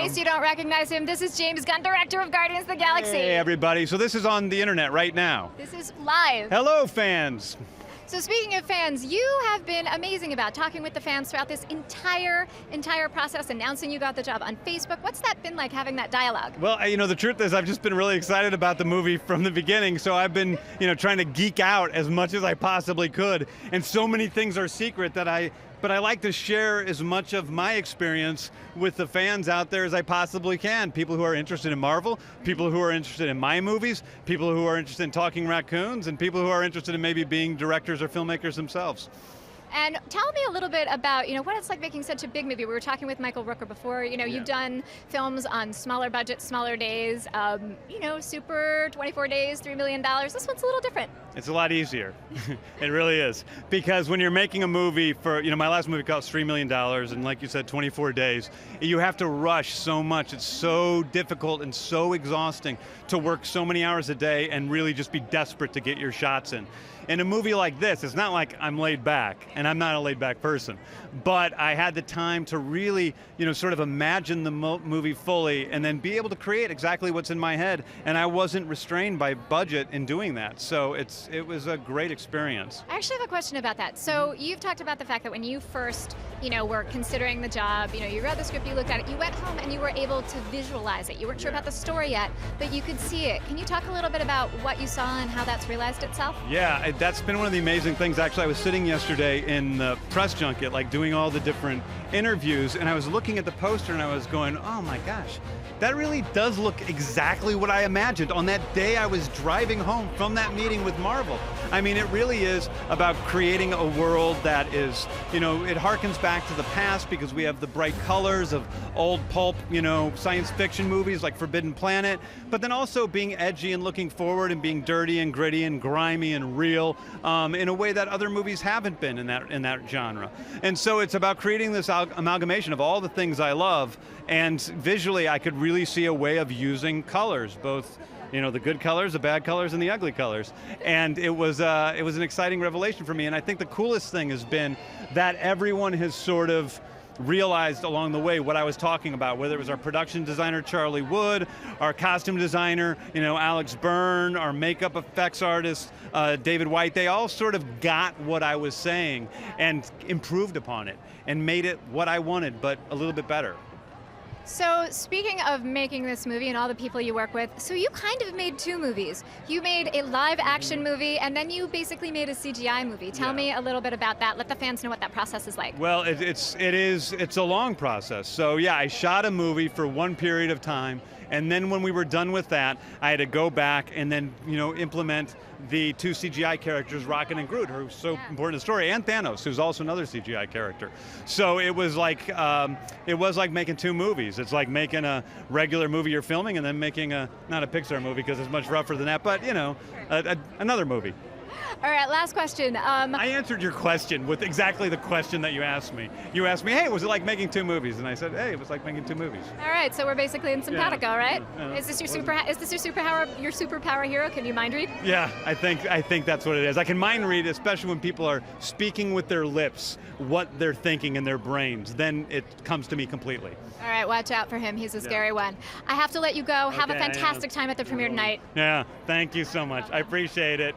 case you don't recognize him, this is James Gunn, director of Guardians of the Galaxy. Hey everybody, so this is on the internet right now. This is live. Hello fans. So speaking of fans, you have been amazing about talking with the fans throughout this entire process, announcing you got the job on Facebook. What's that been like, having that dialogue? Well, the truth is I've just been really excited about the movie from the beginning, so I've been, trying to geek out as much as I possibly could, and so many things are secret but I like to share as much of my experience with the fans out there as I possibly can. People who are interested in Marvel, people who are interested in my movies, people who are interested in talking raccoons, and people who are interested in maybe being directors or filmmakers themselves. And tell me a little bit about, what it's like making such a big movie. We were talking with Michael Rooker before. You've done films on smaller budgets, smaller days. Super 24 days, $3 million. This one's a little different. It's a lot easier. It really is. Because when you're making a movie for, my last movie cost $3 million, and like you said, 24 days, you have to rush so much. It's so difficult and so exhausting to work so many hours a day and really just be desperate to get your shots in. In a movie like this, it's not like I'm laid back, and I'm not a laid back person, but I had the time to really, sort of imagine the movie fully and then be able to create exactly what's in my head, and I wasn't restrained by budget in doing that, so it was a great experience. I actually have a question about that. So you've talked about the fact that when you first, were considering the job, you read the script, you looked at it, you went home and you were able to visualize it. You weren't sure about the story yet, but you could see it. Can you talk a little bit about what you saw and how that's realized itself? Yeah, that's been one of the amazing things. Actually, I was sitting yesterday in the press junket, doing all the different interviews, and I was looking at the poster and I was going, oh my gosh, that really does look exactly what I imagined on that day I was driving home from that meeting with Marvel. I mean, it really is about creating a world that is, it harkens back to the past because we have the bright colors of old pulp, science fiction movies like Forbidden Planet, but then also being edgy and looking forward and being dirty and gritty and grimy and real in a way that other movies haven't been in that genre. And so it's about creating this amalgamation of all the things I love, and visually I could really see a way of using colors, both the good colors, the bad colors, and the ugly colors. And it was an exciting revelation for me, and I think the coolest thing has been that everyone has sort of realized along the way what I was talking about, whether it was our production designer, Charlie Wood, our costume designer, Alex Byrne, our makeup effects artist, David White. They all sort of got what I was saying and improved upon it and made it what I wanted, but a little bit better. So speaking of making this movie and all the people you work with, so you kind of made two movies. You made a live action movie, and then you basically made a CGI movie. Tell me a little bit about that. Let the fans know what that process is like. Well, it's a long process. So yeah, I shot a movie for one period of time, and then when we were done with that, I had to go back and then implement the two CGI characters, Rocket and Groot, who are so important to the story, and Thanos, who's also another CGI character. So it was like making two movies. It's like making a regular movie you're filming and then making not a Pixar movie because it's much rougher than that, but another movie. All right, last question. I answered your question with exactly the question that you asked me. You asked me, hey, was it like making two movies? And I said, hey, it was like making two movies. All right, so we're basically in simpatico, right? Is this your superpower hero? Can you mind read? Yeah, I think that's what it is. I can mind read, especially when people are speaking with their lips what they're thinking in their brains. Then it comes to me completely. All right, watch out for him. He's a scary one. I have to let you go. Have a fantastic time at the premiere tonight. Yeah, thank you so much. I appreciate it.